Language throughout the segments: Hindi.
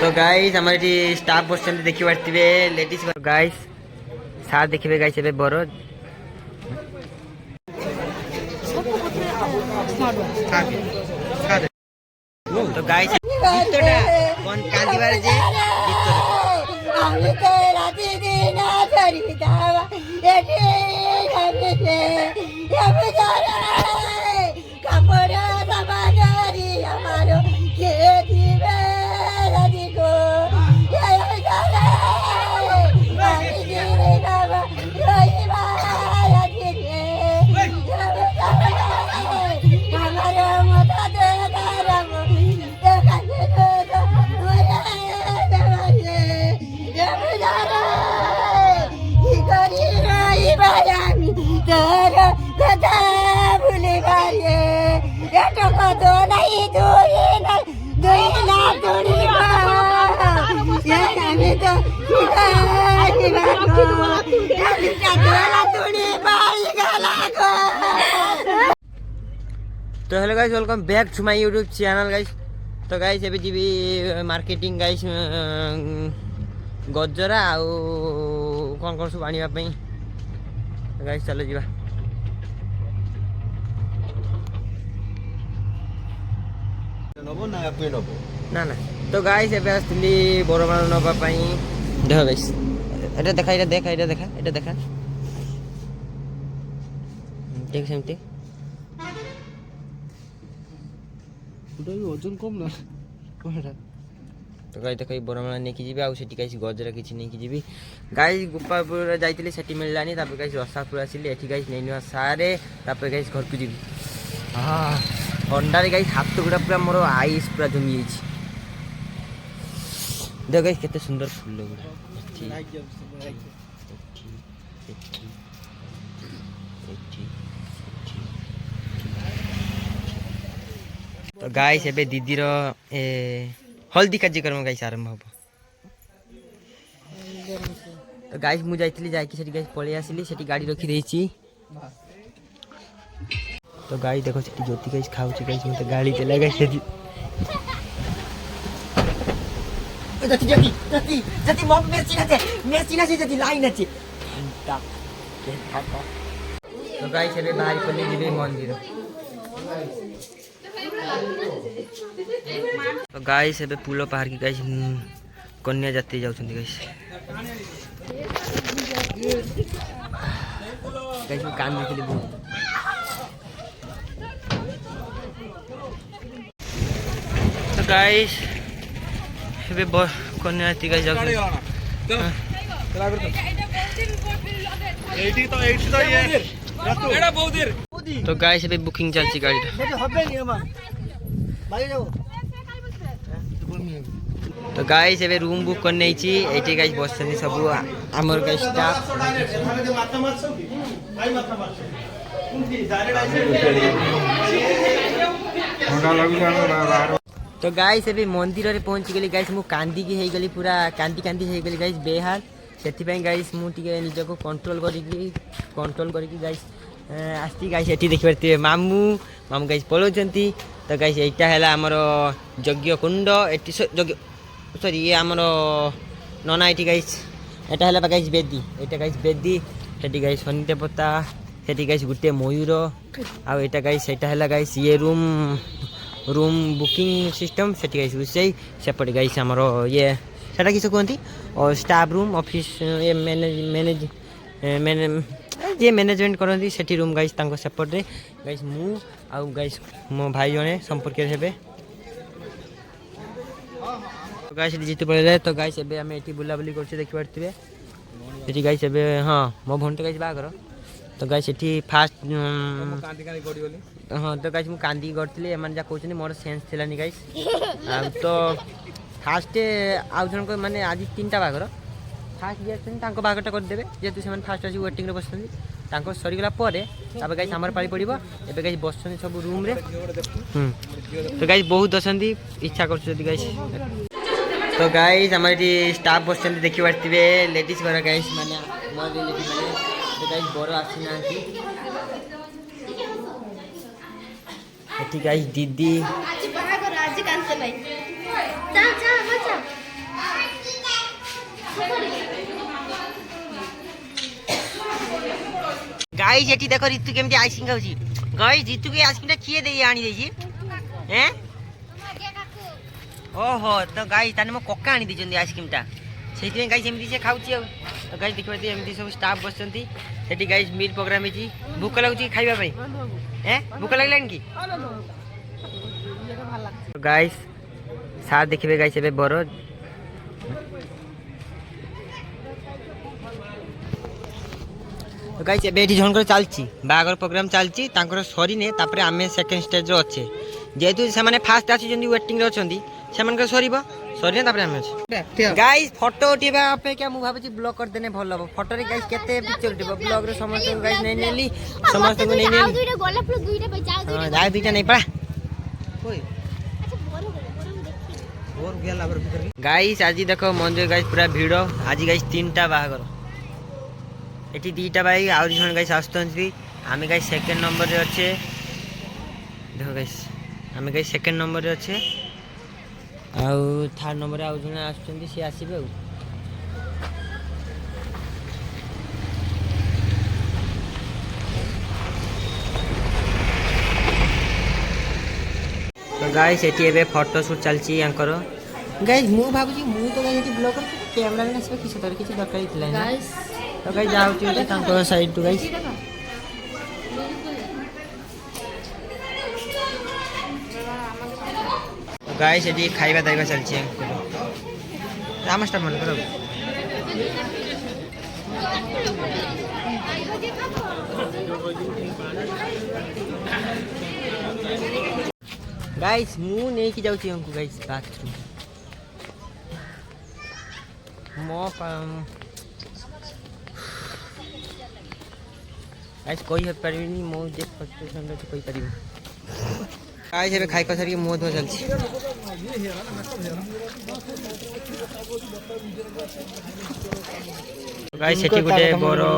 तो गाइस हमारे ये स्टाफ बसचंदी देखि पारथिबे लेडीज गाइस सार देखिबे गाइस एबे बरो तो गाइस गीतटा कोन कांदीबार जे गीत আমি তো রাতে দিন আছারি দাওয়া এটি আমি আমি জানা কাপড় সাবানারি আমারো কে দিবে রাজি গো আমি জানা আমি দিনে দাওয়া রইবা রাজি রে আমি জানা আমারো মাথা দে দারাম দেখাতে তো तो hello guys welcome back to my YouTube channel guys. तो गाइस एबे जीबी मार्केटिंग गाइस गजरा आउ कौन कौन सब आनिबा पई गाइस चलो जीवा नबो ना आपे नबो ना ना। तो गाइस एबे आस्तिली बरोमाल नबा पई देखो गाइस एटा देखा एटा देखा एटा देखा एटा देखा देख सेमती ওটা ওজন কম না কোনটা। तो गाइस देखो बरोमाल नेकी जीबी आउ सेठी गाइस गजरा किछि नेकी जीबी गाइस गोपालपुर जाइतिली सेठी मिललानी तापर गाइस रसापुर आसिली एठी गाइस नेनिवा सारे तापर गाइस घर को जीबी हां ठंडा रे गाइस हाथ गुडा पूरा मोर आइस पूरा जमी जाइछि देख गाइस केते सुंदर फूल गुडा तो गाइस एबे दीदी रो हल्दी कार्यक्रम गाइस आरंभ हो। तो गाइस मु जाइतिली जाई कि सेठी गाइस पळे आसिली सेठी गाड़ी रखी देछि। तो गाइस देखो सेठी ज्योति गाइस खाउछि गाइस मते गाड़ी देला गाइस सेठी जति जति जति जति म मेसी ना जति लाइन अछि ता के खाता। तो गाइस एबे बाहर पले जिबे मंदिर। तो गाइस एबे पुलो पार की गाइस कन्या जाती जाउछन्ती गाइस गाइस मैं कान देखली बहुत। तो गाइस एबे कन्या जाती गाइस जाउछन्ती एठी तो ये एडा बहुत देर। तो गाइस एबे बुकिंग चलछि गाड़ी হবে নি আমার বাইরে যাও। तो गाइस एबे रूम बुक करने छी एठी गाइस बसछन्ती सब हमर गाइस स्टाफ। माथा मारछौ कि भाई माथा मारछौ कुंती डायरेक्ट आइसे ठंडा लागु बाहर। तो गाइस एबे मंदिर रे पहुंच गेली गाइस मु कांदी की हे गेली पूरा कांदी कांदी हे गेली गाइस बेहाल सेति पई गाइस मु टिके निज को कंट्रोल करी गाइस आस्ती गाइस एठी देखि परते मामू मामू गाइस पळोचंती। तो गाइस एटा हैला हमर यज्ञ कुंड एठी यज्ञ सॉरी ये हमर नना एठी गाइस एटा हैला गाइस बेदी एटा गाइस बेदी सेठी गाइस शनि देवता सेठी गाइस गुटे मयूर आ एटा गाइस एटा हैला गाइस ये रूम बुकिंग सिस्टम सेठी गाइस उसेई सेपटे गाइस हमर ये सेटा किस कहंती और स्टाफ रूम ऑफिस ये जे मैनेजमेंट करंती सेठी रूम गाइस तांको सेपट रे गाइस मु आ गाइस मो भाई जने संपर्क हेबे। तो गाइस जीत पड़े तो गाइस एबे हम एठी बुला बुली करछि देखि परथिबे एठी गाइस एबे हां मो भंटे गाइस बा करो। तो गाइस एठी फास्ट कांदी कांदी गडी बोली हां तो गाइस मु कांदी करथिले एमान जा कहउछनी मोर सेंस थिलानी गाइस तो फास्ट आउ जन को माने आज तीनटा बा करो फास्ट गेछन तांको बागटा कर देबे जेतु सेमान फास्ट आसी वेटिंग रे बसछन तांको सरी गेला परे तबे गाइस हमर पाली पड़िबो एबे गाइस बसछन सब रूम रे। तो गाइस बहुत असंती इच्छा करछथि गाइस। तो गाइस हमारे स्टाफ बसछन देखि परथिबे लेडीज घर गाइस माने मोर रिलेटिव माने तो गाइस बरो आसी नांती एठी गाइस दीदी आज बाहर आज कांते भाई चा चा मचा গাইস এটি দেখো ঋতু কেমতি আইসক্রিম খাଉଛି গাইস ঋতুকে আইসক্রিমটা খিয়ে দেই আনি ଦେଇଛି হ্যাঁ ଓହୋ ତ ଗାଇସ୍ ତାହେଲେ ମୋ କକା ଆଣି ଦେଇଛନ୍ତି ଆଇସ୍କ୍ରିମ୍ଟା ସେଇଥିପାଇଁ ଗାଇସ୍ ଏମିତି ସେ ଖାଉଛି ଆଉ ତ ଗାଇସ୍ ଦେଖିପାରୁଥିବେ ଏମିତି ସବୁ ଷ୍ଟାଫ୍ ବସିଛନ୍ତି ସେଠି ଗାଇସ୍ ମିଲ୍ ପ୍ରୋଗ୍ରାମ୍ ହେଇଛି ଭୋକ ଲାଗୁଛି ଖାଇବା ପାଇଁ ଭୋକ ଲାଗିଲାଣି କି ଗାଇସ୍ ସାର୍ ଦେଖିବେ ଗାଇସ୍ ଏବେ ବର ଗାଇସ୍ ଏବେ ଏଠି ଜଣଙ୍କର ଚାଲିଛି ବାହାଘର ପ୍ରୋଗ୍ରାମ୍ ଚାଲିଛି ତାଙ୍କର ସରିନେ ତାପରେ ଆମେ ସେକେଣ୍ଡ ଷ୍ଟେଜ୍ରେ ଅଛେ ଯେହେତୁ ସେମାନେ ଫାଷ୍ଟ ଆସିଛନ୍ତି ୱେଟିଂରେ ଅଛନ୍ତି ସେମାନଙ୍କର ସରିନେ ତାପରେ ଆମେ ଅଛୁ ଗାଇସ୍ ଫଟୋ ଉଠେଇବା ଅପେକ୍ଷା ମୁଁ ଭାବୁଛି ବ୍ଲଗ୍ କରିଦେଲେ ଭଲ ହବ ଫଟୋରେ ଗାଇସ୍ କେତେ ପିକ୍ଚର ଉଠିବ ବ୍ଲଗ୍ରେ ସମସ୍ତଙ୍କୁ ଗାଇସ୍ ନେଲି ସମସ୍ତଙ୍କୁ ନେଇ ଆଉ ଦୁଇଟା ନେଇ ପଳା ଗାଇସ୍ ଆଜି ଦେଖ ମନ୍ଦିର ଗାଇସ୍ ପୁରା ଭିଡ଼ ଆଜି ଗାଇସ୍ 3ଟା ବାହାଘର ଏଠି 2ଟା ବାଇକ୍ ଆହୁରି ଜଣେ ଗାଇସ୍ ଆସୁଛନ୍ତି ଆମେ ଗାଇସ୍ ସେକେଣ୍ଡ ନମ୍ବରରେ ଅଛେ ଦେଖ ଗାଇସ୍ ଆମେ ଗାଇସ୍ ସେକେଣ୍ଡ ନମ୍ବରରେ ଅଛେ ଆଉ ଥାର୍ଡ ନମ୍ବରରେ ଆଉ ଜଣେ ଆସୁଛନ୍ତି ସିଏ ଆସିବେ ଆଉ ତ ଗାଇସ୍ ଏଠି ଏବେ ଫଟୋ ସୁଟ୍ ଚାଲିଛି ୟାଙ୍କର ଗାଇସ୍ ମୁଁ ଭାବୁଛି ମୁଁ ତ ଗାଇସ୍ ଏଠି ବ୍ଲଗ୍ କରୁଛି କ୍ୟାମେରାମ୍ୟାନ୍ ଆସିବା କିଛି ଦରକାର ଥିଲା ନା ତ ଗାଇସ୍ ଯାଉଛି ଗୋଟେ ତାଙ୍କ ସାଇଡ୍ ଟୁ ଗାଇସ୍ गाइस एटी खाइबा दाइबा चलछि राम स्टार मन करो गाइस मु नै कि जाउछि हमकु गाइस बाथरूम मो गाइस कोई हे परबिनी मो जे फ्रस्ट्रेशन रे कोई परिबो गाइस एबे खाइ पसरी मो धो चलछि गाइस एटी गुटे बरो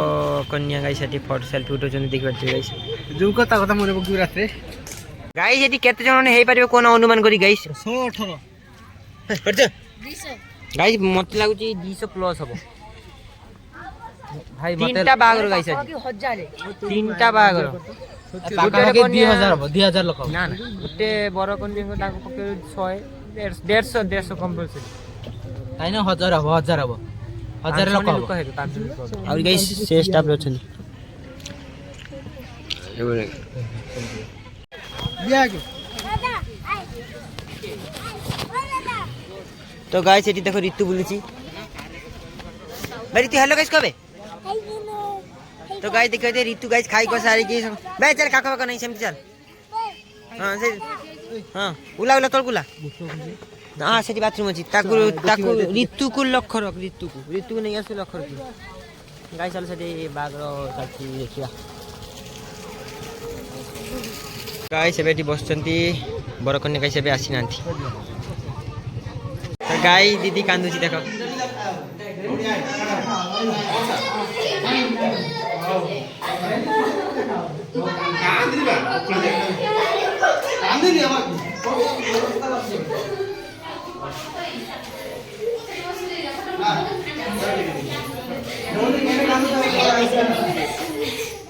कन्या गाइस एटी फोटो सेल्फी उठो जने देखि पाछे गाइस जो कथा कथा मोरे बगु रात्रे गाइस एटी केते जण हे परिबो कोन अनुमान करी गाइस 118 करछ 200 गाइस मत लागुची 200 प्लस हबो भाई मते 3टा बागर गाइस आज 3टा बागर गोटे 2000 लोक ना ना गोटे बरो कोन दिन ताको पके 100 150 कंपलसरी ताई ना 1000 हबो 1000 लोक हे और गाइस से स्टाफ रे छन एबे दिया के तो गाइस एटी देखो ऋतु बुलुची भाई ऋतु हेलो गाइस कबे तो गाइस देखो दे ऋतु गाइस खाई को सारी की भाई चल काका का नहीं सेम चल हां से हां उला उला तळ कुला हां सेठी बाथरूम अछि ताकु ऋतु को लख रख ऋतु को नहीं आसे लख रख गाइस चल सेठी बागरो साथी देखिया गाइस एबेटी बसचंती बरकन्या गाइस एबे आसी नांती तो गाई दीदी कांदुची देखो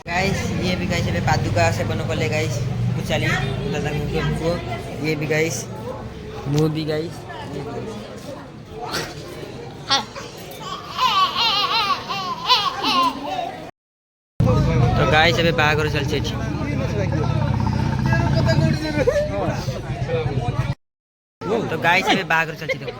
गाइस ये भी गाइस पादुका सेवन कले गाइस पुचाली दादा को ये भी गाइस मु भी गाइस तो गाइस अबे बागर चलছে এটি तो गाइस अबे बागर चलছে देखो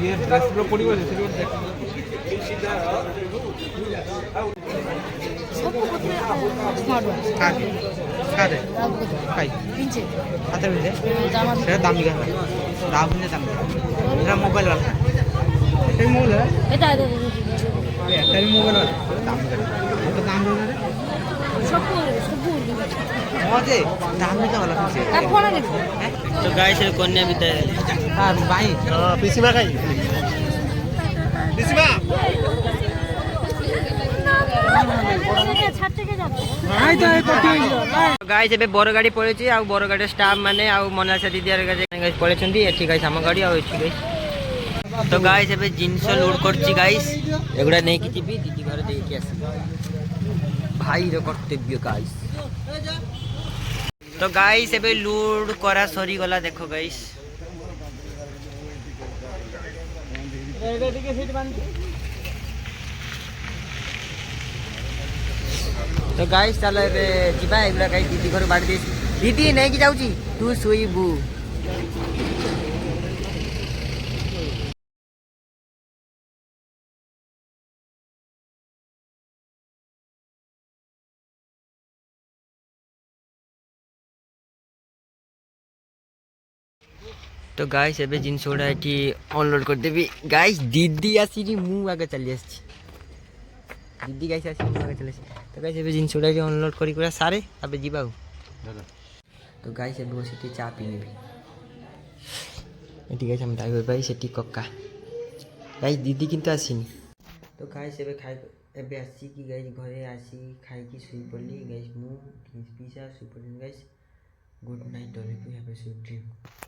ये ड्रेस रो पडिबो से सीधा स्मार्ट वन कादे काई पिंचे हाते मिले से दाम दिगा दाम ने दाम एरा मोबाइल वाला ए मोबाइल एटा एटा मोबाइल वाला दाम दिगा तो दाम दे सब मजे दाम दिगा वाला पिंचे आ फोन ने तो गाइस कन्या बिते हां भाई पिसीमा काई पिसीमा গাইস ଏବେ ବଡ଼ ଗାଡ଼ି ପଳେଇଛି ଆଉ ବଡ଼ ଗାଡ଼ିର ଷ୍ଟାଫ୍ ମାନେ ଆଉ ମୋନାଲିସା ଦିଦି ଗାଇସ୍ ପଳେଇଛନ୍ତି ଏଠି ଗାଇସ୍ ଆମ ଗାଡ଼ି ଆଉ ଏଠି ଗାଇସ୍ ତ ଗାଇସ୍ ଏବେ ଜିନିଷ ଲୋଡ୍ କରୁଛି ଗାଇସ୍ ଏଗୁଡ଼ା ନେଇକି ଯିବି ଦିଦି ଘରେ ଦେଇକି ଆସିବି ଭାଇର କର୍ତ୍ତବ୍ୟ ଗାଇସ୍ ତ ଗାଇସ୍ ଏବେ ଲୋଡ୍ କରା ସରିଗଲା ଦେଖ ଗାଇସ୍ तो गाइस चलो ए जीवा एगुला गाइस दीदी घर बाड़ी दे दीदी नहीं कि जाउची तू सुईबू तो गाइस एबे जिन सोडा एठी अनलोड कर देबी गाइस दीदी आसी मु आगे चली आसी दीदी गाइस आसी मु आगे चली तो गाइस एबे जिन सोडा अनलोड करी पूरा सारे अबे जीवा तो गाइस एबे बसिटी चा पीने भी एठी गाइस हम ड्राइवर भाई सेठी कक्का गाइस दीदी किंतु आसीनी तो गाइस एबे खाइ एबे आसी कि गाइस घरे आसी खाइ कि सुई पड़ली गाइस मु पीसा सुई पड़ली guys good night all of you have a sweet dream